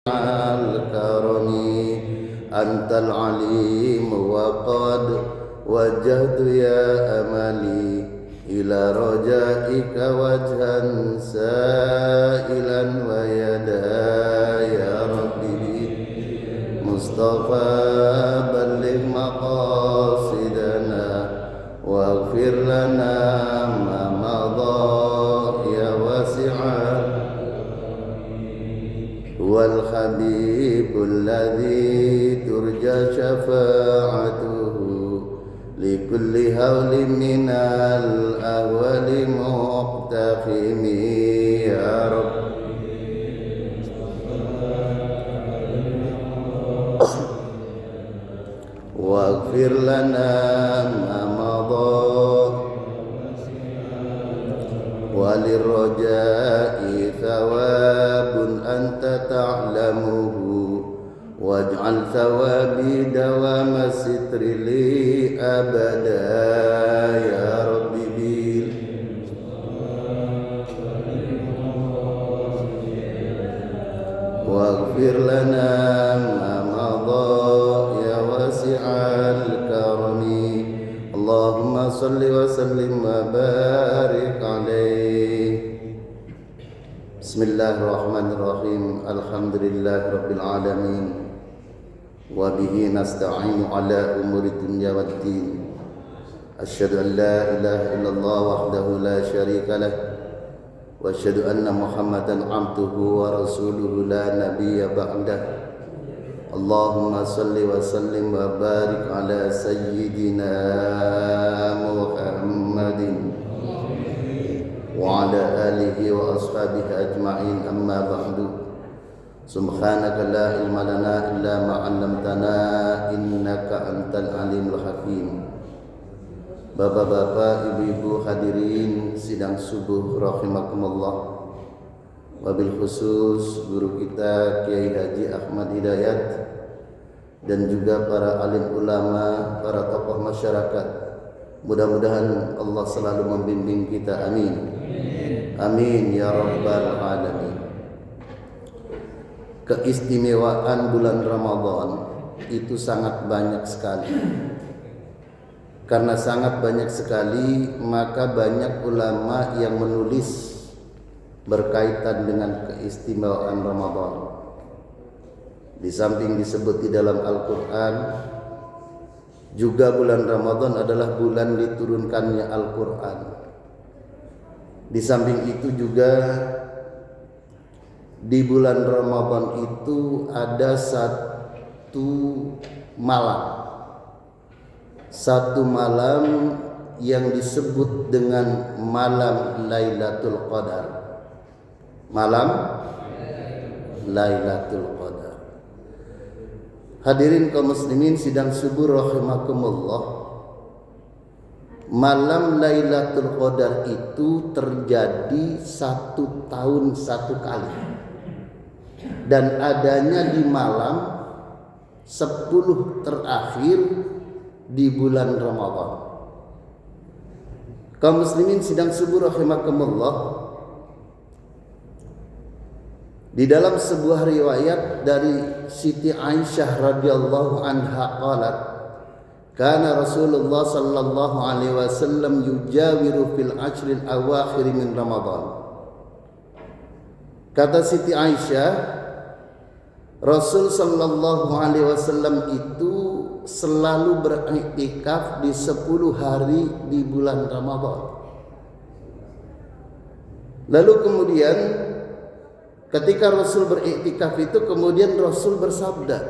الكرم أنت العليم وقد وجهت يا أملي إلى رجائك وجها سائلا ويدا يا ربي مصطفى بلغ مقاصدنا واغفر لنا ما مضى يا واسع والحبيب الذي ترجى شفاعته لكل هول من الأهوال مقتحم يا رب واغفر لنا ما مضى وللرجاء ثواب أنت تعلمه واجعل ثوابي دوام الستر لي أبدا يا رب بيل واغفر لنا ما مضى يا واسع الكرم اللهم صل وسلم وبارك عليه. Bismillahirrahmanirrahim. Alhamdulillah rabbil alamin. Wa bihi nasta'inu ala umuri dunya waddin. Asyhadu an la ilaha illallah wahdahu la syarika lah. Wa asyhadu anna Muhammadan abduhu wa rasuluhu la nabiyya ba'dah. Allahumma salli wa sallim wa barik ala sayyidina Muhammadin wa ala alihi wa ashabihi ajma'in amma ba'du. Subhanaka la ilma lana illa ma 'allamtana innaka antal alimul hakim. Bapak-bapak, ibu-ibu hadirin sidang subuh rahimakumullah. Wabil khusus guru kita Kiai Haji Ahmad Hidayat dan juga para alim ulama, para tokoh masyarakat. Mudah-mudahan Allah selalu membimbing kita. Amin. Amin ya rabbal alamin. Keistimewaan bulan Ramadan itu sangat banyak sekali. Karena sangat banyak sekali, maka banyak ulama yang menulis berkaitan dengan keistimewaan Ramadan. Di samping disebut di dalam Al-Quran, juga bulan Ramadan adalah bulan diturunkannya Al-Quran. Di samping itu juga di bulan Ramadan itu ada satu malam yang disebut dengan malam Lailatul Qadar. Malam Lailatul Qadar. Hadirin kaum muslimin sidang subuh rahimakumullah. Malam Lailatul Qadar itu terjadi 1 tahun 1 kali. Dan adanya di malam 10 terakhir di bulan Ramadan. Kaum muslimin sidang subuh rahimakumullah. Di dalam sebuah riwayat dari Siti Aisyah radhiyallahu anha qalat, kana Rasulullah sallallahu alaihi wasallam yujawiru fil ashril awakhir min Ramadan. Kata Siti Aisyah, Rasul sallallahu alaihi wasallam itu selalu beriktikaf di 10 hari di bulan Ramadan. Lalu kemudian ketika Rasul beriktikaf itu, kemudian Rasul bersabda,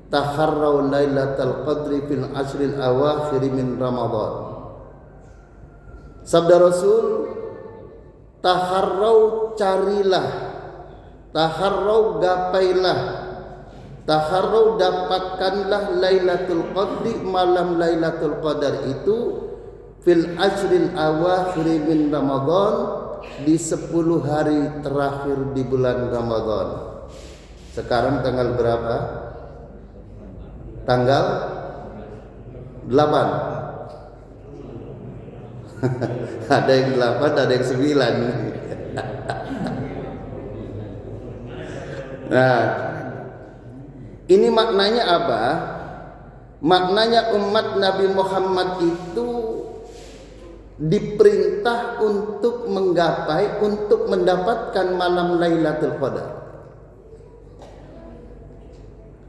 taharrau lailatal qadri fil ashril awakhir min Ramadan. Sabda Rasul, taharrau carilah, taharrau gapailah, taharrau dapatkanlah Lailatul Qadri, malam Lailatul Qadar itu fil ashril awakhir min Ramadan, di 10 hari terakhir di bulan Ramadan. Sekarang tanggal berapa? Tanggal 8. Ada yang 8, ada yang 9. Nah, ini maknanya apa? Maknanya umat Nabi Muhammad itu diperintah untuk menggapai, untuk mendapatkan malam Lailatul Qadar.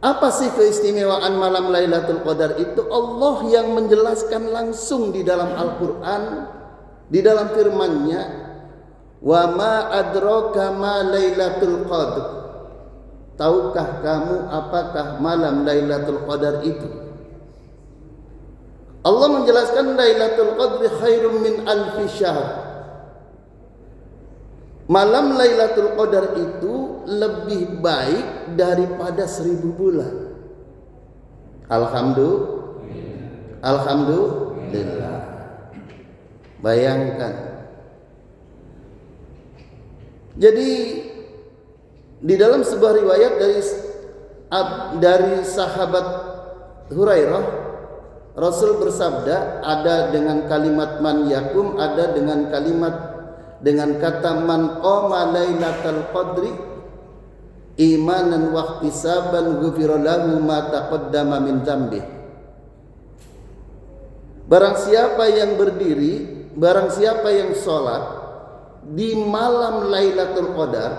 Apa sih keistimewaan malam Lailatul Qadar itu? Allah yang menjelaskan langsung di dalam Al-Quran, di dalam firman-Nya, wa ma adraka ma Lailatul Qadar. Tahukah kamu apakah malam Lailatul Qadar itu? Allah menjelaskan Lailatul Qadri khairum min alfi syahr. Malam Lailatul Qadar itu lebih baik daripada 1000 bulan. Alhamdulillah. Bayangkan. Jadi di dalam sebuah riwayat dari sahabat Hurairah, Rasul bersabda, ada dengan kalimat man yakum, ada dengan kata man qama lailatal qadri imanan wa ihtisaban ghufira lahu ma taqaddama min dzambi. Barang siapa yang berdiri, barang siapa yang sholat di malam Lailatul Qadar,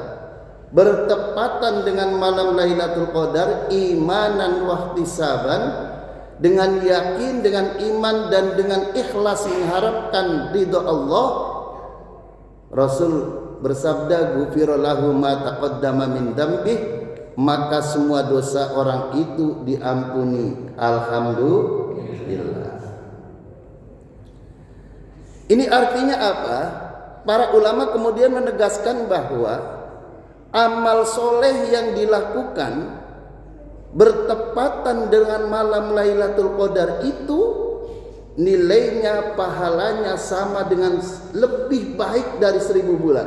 bertepatan dengan malam Lailatul Qadar, imanan wa ihtisaban, dengan yakin, dengan iman dan dengan ikhlas mengharapkan ridha Allah, Rasul bersabda, ghufira lahu ma taqaddama min dzambih, maka semua dosa orang itu diampuni. Alhamdulillah. Ini artinya apa? Para ulama kemudian menegaskan bahwa amal soleh yang dilakukan bertepatan dengan malam Lailatul Qadar itu nilainya, pahalanya sama dengan lebih baik dari 1000 bulan.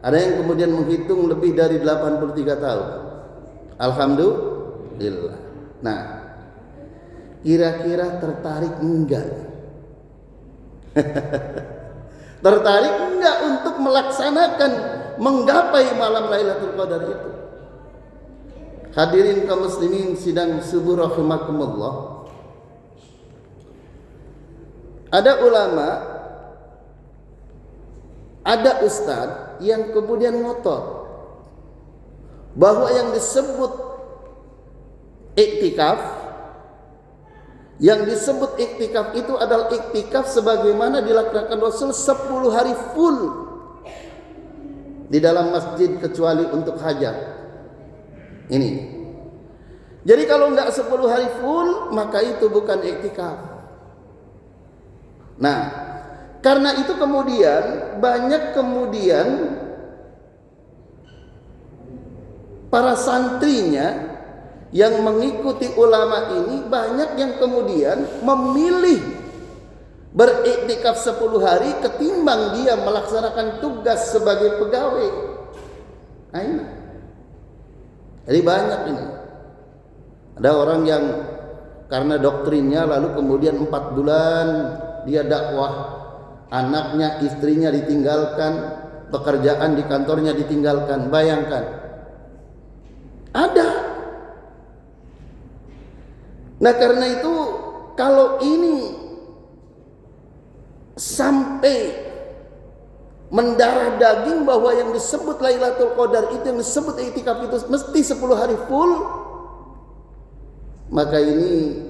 Ada yang kemudian menghitung lebih dari 83 tahun. Alhamdulillah. Nah, kira-kira tertarik enggak? Tertarik enggak untuk melaksanakan, menggapai malam Lailatul Qadar itu? Hadirin kaum muslimin sidang subuh rahimakumullah. Ada ulama, ada ustadz yang kemudian ngotot bahwa yang disebut iktikaf, yang disebut iktikaf itu adalah iktikaf sebagaimana dilakukan Rasul 10 hari full di dalam masjid kecuali untuk hajat. Ini. Jadi kalau enggak 10 hari full, maka itu bukan iktikaf. Nah, karena itu kemudian banyak para santrinya yang mengikuti ulama ini, banyak yang kemudian memilih beriktikaf 10 hari ketimbang dia melaksanakan tugas sebagai pegawai. Nah, jadi banyak ini. Ada orang yang karena doktrinnya lalu kemudian 4 bulan dia dakwah, anaknya, istrinya ditinggalkan, pekerjaan di kantornya ditinggalkan. Bayangkan. Ada. Nah, karena itu kalau ini sampai mendarah daging bahwa yang disebut Lailatul Qadar itu, yang disebut iktikaf itu mesti 10 hari full, maka ini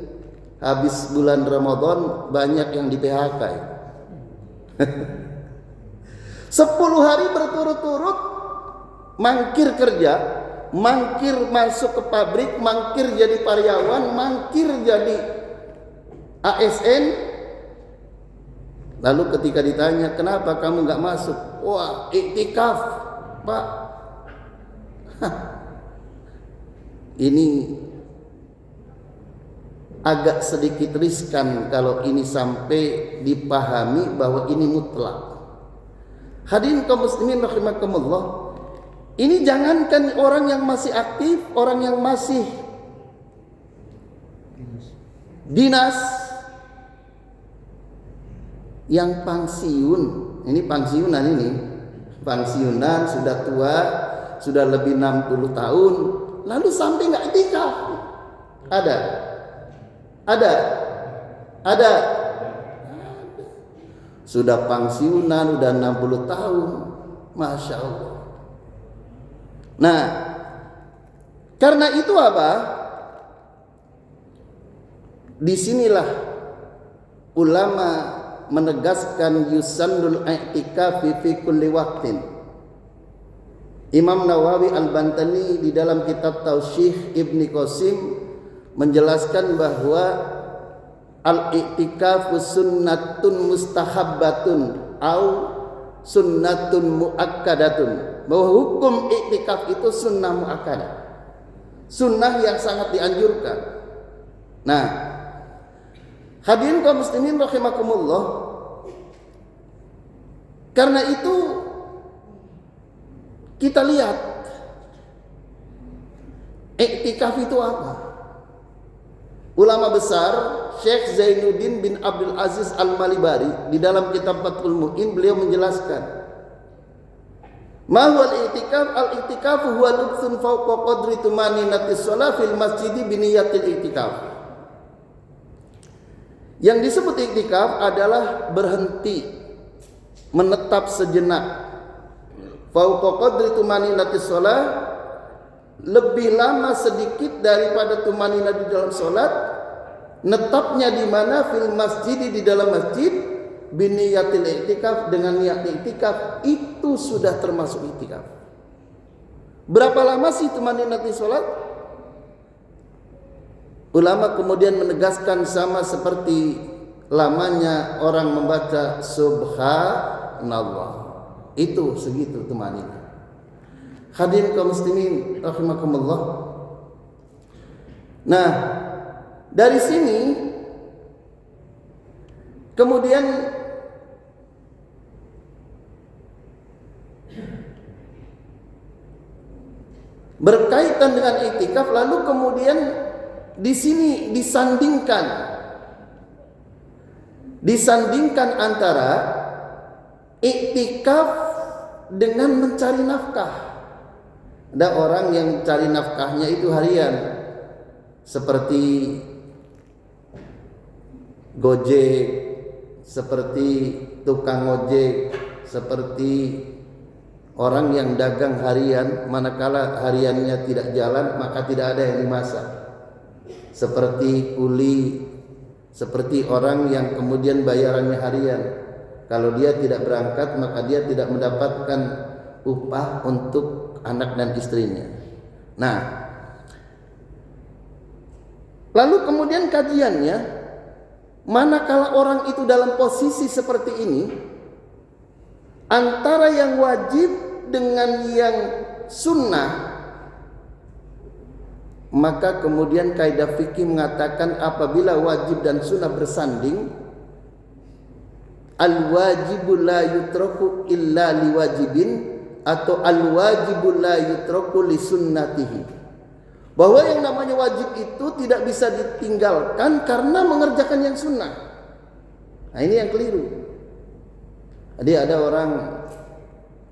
habis bulan Ramadan banyak yang di PHK. 10 hari berturut-turut mangkir kerja, mangkir masuk ke pabrik, mangkir jadi karyawan, mangkir jadi ASN. Lalu ketika ditanya, kenapa kamu nggak masuk? Wah, iktikaf, Pak. Ini agak sedikit riskan kalau ini sampai dipahami bahwa ini mutlak. Hadirin kaum muslimin rahimakumullah. Ini jangankan orang yang masih aktif, orang yang masih dinas, yang pensiun, ini pensiunan sudah tua, sudah lebih 60 tahun, lalu sampai nggak iktikaf? Ada. Sudah pensiunan, udah 60 tahun, Masya Allah. Nah, karena itu apa? Disinilah ulama menegaskan yusannul i'tikafi fi kulli waqtin. Imam Nawawi Al-Bantani di dalam kitab Tausyih Ibni Qasim menjelaskan bahwa al-i'tikafu sunnatun mustahabbatun au sunnatun muakkadatun, bahwa hukum i'tikaf itu sunnah muakkadah, sunnah yang sangat dianjurkan. Nah, hadirin kaum muslimin rahimakumullah, karena itu kita lihat i'tikaf itu apa. Ulama besar Syekh Zainuddin bin Abdul Aziz Al-Malibari di dalam kitab Fathul Mu'in, beliau menjelaskan, ma huwal i'tikaf? Al-i'tikafu huwa lubthun fawqa qadri tumaninatis shalah fil masjidi bi niyatil i'tikaf. Yang disebut i'tikaf adalah berhenti, menetap sejenak, fawqa qadri tumaninatis shalah, lebih lama sedikit daripada tumanina di dalam sholat, netapnya di mana? Fil masjid, di dalam masjid, biniyatil i'tikaf, dengan niat i'tikaf, itu sudah termasuk i'tikaf. Berapa lama sih tumanina di sholat? Ulama kemudian menegaskan sama seperti lamanya orang membaca subhanallah, itu segitu tumanina. Hadirin kaum muslimin rahimakumullah. Nah, dari sini kemudian berkaitan dengan i'tikaf, lalu kemudian di sini disandingkan antara i'tikaf dengan mencari nafkah. Ada orang yang cari nafkahnya itu harian, seperti Gojek, seperti tukang ojek, seperti orang yang dagang harian, manakala hariannya tidak jalan maka tidak ada yang dimasak, seperti kuli, seperti orang yang kemudian bayarannya harian. Kalau dia tidak berangkat maka dia tidak mendapatkan upah untuk anak dan istrinya. Nah, lalu kemudian kajiannya, manakala orang itu dalam posisi seperti ini, antara yang wajib dengan yang sunnah, maka kemudian kaidah fikih mengatakan apabila wajib dan sunnah bersanding, al-wajibu la yutraku illa liwajibin, atau al-wajibu la yutraku li sunnatihi, bahwa yang namanya wajib itu tidak bisa ditinggalkan karena mengerjakan yang sunnah. Nah, ini yang keliru. Jadi ada orang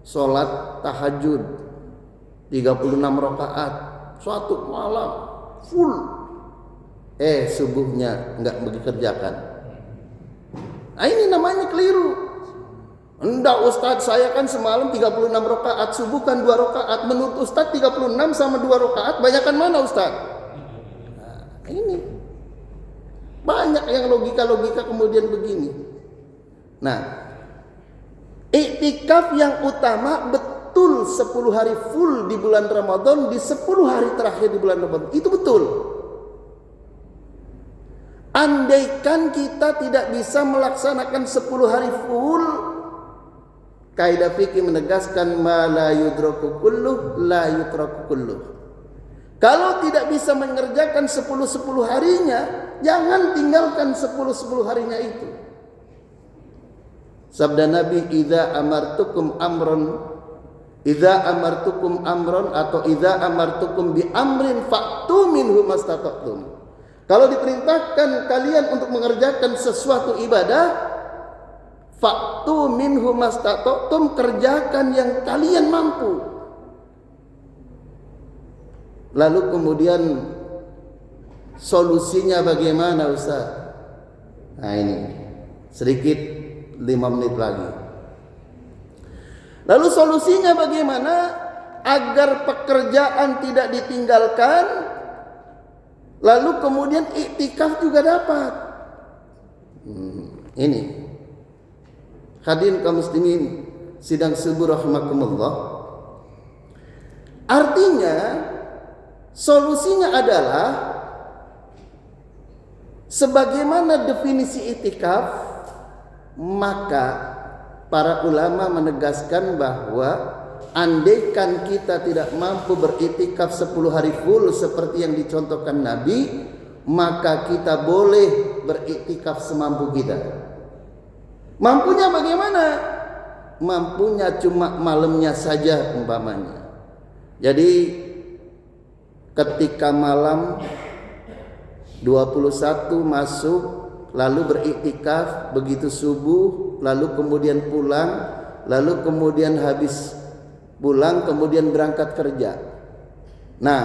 sholat tahajud 36 rakaat suatu malam full, subuhnya enggak bekerjakan. Nah, ini namanya keliru. Enggak Ustadz, saya kan semalam 36 rakaat, subuh kan 2 rakaat. Menurut Ustadz 36 sama 2 rakaat, banyakan mana Ustadz? Nah, ini banyak yang logika-logika kemudian begini. Nah, i'tikaf yang utama betul 10 hari full di bulan Ramadan, di 10 hari terakhir di bulan Ramadan, itu betul. Andaikan kita tidak bisa melaksanakan 10 hari full, kaidah fikih menegaskan ma la yudraku kulluh la yutraku kulluh. Kalau tidak bisa mengerjakan 10 harinya, jangan tinggalkan 10 harinya itu. Sabda Nabi, idza amartukum amron atau idza amartukum bi amrin fa'tu minhu mastata'tum. Kalau diperintahkan kalian untuk mengerjakan sesuatu ibadah, fa'tu minhu mastata'tum, kerjakan yang kalian mampu. Lalu kemudian solusinya bagaimana Ustaz? Nah ini sedikit 5 menit lagi. Lalu solusinya bagaimana agar pekerjaan tidak ditinggalkan, lalu kemudian iktikaf juga dapat. Ini hadirin kaum muslimin sidang subuh rahimakumullah. Artinya solusinya adalah sebagaimana definisi iktikaf, maka para ulama menegaskan bahwa andaikan kita tidak mampu beriktikaf 10 hari full seperti yang dicontohkan Nabi, maka kita boleh beriktikaf semampu kita. Mampunya bagaimana? Mampunya cuma malamnya saja umpamanya. Jadi ketika malam 21 masuk lalu beriktikaf, begitu subuh lalu kemudian pulang, lalu kemudian habis pulang kemudian berangkat kerja. Nah,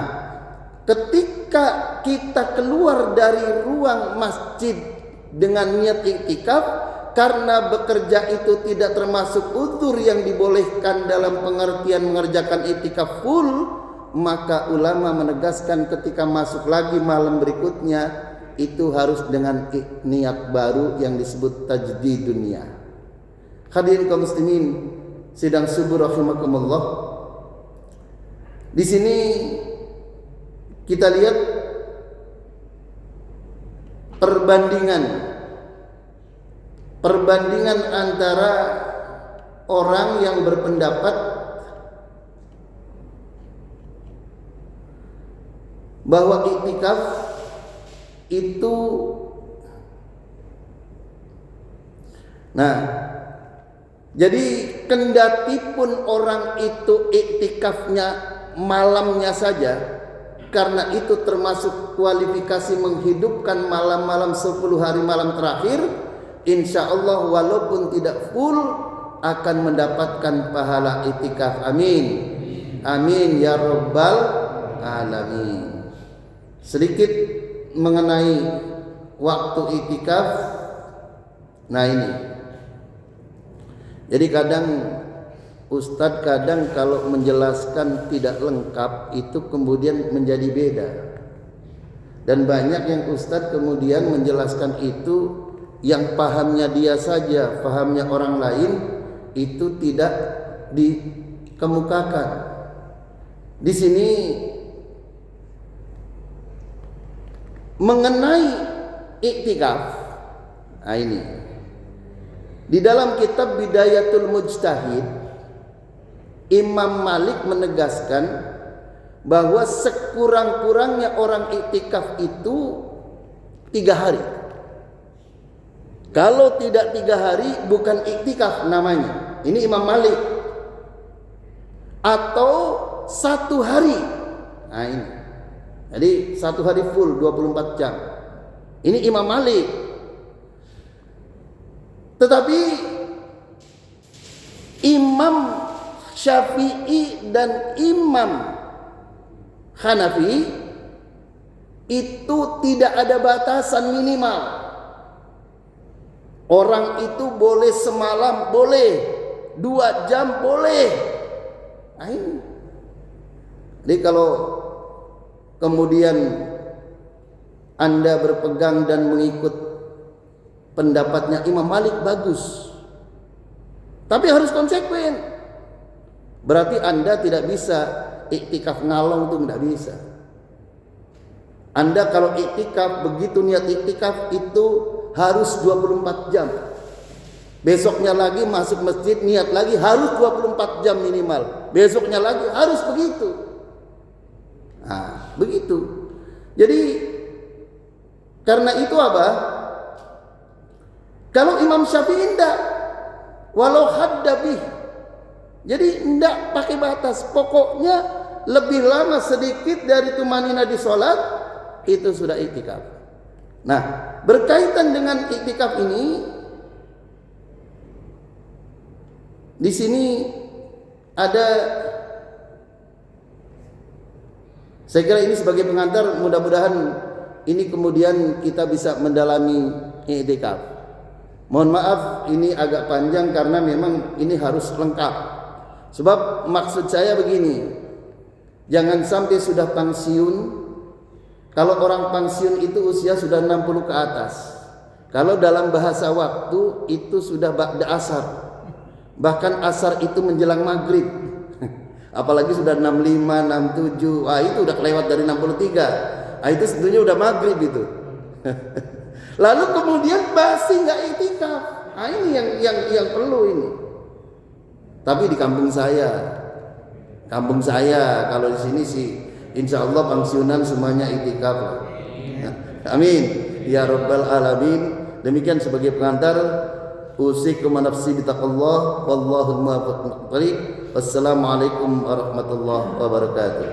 ketika kita keluar dari ruang masjid dengan niat iktikaf, karena bekerja itu tidak termasuk uzur yang dibolehkan dalam pengertian mengerjakan iktikaf full, maka ulama menegaskan ketika masuk lagi malam berikutnya itu harus dengan niat baru yang disebut tajdid dunia. Hadirin kaum muslimin sidang subuh rahimakumullah. Di sini kita lihat perbandingan antara orang yang berpendapat bahwa iktikaf itu, nah, jadi kendati pun orang itu iktikafnya malamnya saja, karena itu termasuk kualifikasi menghidupkan malam-malam 10 hari malam terakhir, insya Allah walaupun tidak full akan mendapatkan pahala iktikaf. Amin. Amin ya rabbal alamin. Sedikit mengenai waktu iktikaf. Nah ini, jadi kadang Ustadz kalau menjelaskan tidak lengkap itu kemudian menjadi beda. Dan banyak yang Ustadz kemudian menjelaskan itu yang pahamnya dia saja, pahamnya orang lain itu tidak dikemukakan. Di sini mengenai iktikaf. Nah ini di dalam kitab Bidayatul Mujtahid, Imam Malik menegaskan bahwa sekurang-kurangnya orang iktikaf itu 3 hari. Kalau tidak 3 hari bukan iktikaf namanya. Ini Imam Malik. Atau 1 hari. Nah ini. Jadi 1 hari full 24 jam. Ini Imam Malik. Tetapi Imam Syafi'i dan Imam Hanafi itu tidak ada batasan minimal. Orang itu boleh semalam, boleh 2 jam, boleh. Nah ini. Jadi kalau kemudian Anda berpegang dan mengikut pendapatnya Imam Malik, bagus. Tapi harus konsekuen. Berarti Anda tidak bisa iktikaf ngalong, itu tidak bisa. Anda kalau iktikaf, begitu niat iktikaf itu harus 24 jam. Besoknya lagi masuk masjid niat lagi harus 24 jam minimal. Besoknya lagi harus begitu. Nah, begitu. Jadi karena itu apa? Kalau Imam Syafi'i tidak, walau haddabih. Jadi tidak pakai batas. Pokoknya lebih lama sedikit dari tumanina di sholat itu sudah iktikaf. Nah, berkaitan dengan iktikaf ini, di sini ada Saya kira ini sebagai pengantar, mudah-mudahan ini kemudian kita bisa mendalami i'tikaf. Mohon maaf ini agak panjang karena memang ini harus lengkap. Sebab maksud saya begini, jangan sampai sudah pensiun. Kalau orang pensiun itu usia sudah 60 ke atas. Kalau dalam bahasa waktu itu sudah ba'da asar. Bahkan asar itu menjelang maghrib. Apalagi sudah 65, 67. Wah, itu udah kelewat dari 63. Itu sebetulnya udah maghrib itu. Lalu kemudian masih nggak i'tikaf. Ini yang perlu ini. Tapi di kampung saya kalau di sini sih insya Allah pensiunan semuanya i'tikaf. Amin ya rabbal alamin. Demikian sebagai pengantar, usikum wa nafsi bitaqwallah, wallahu muwaffiq. Wassalamualaikum warahmatullahi wabarakatuh.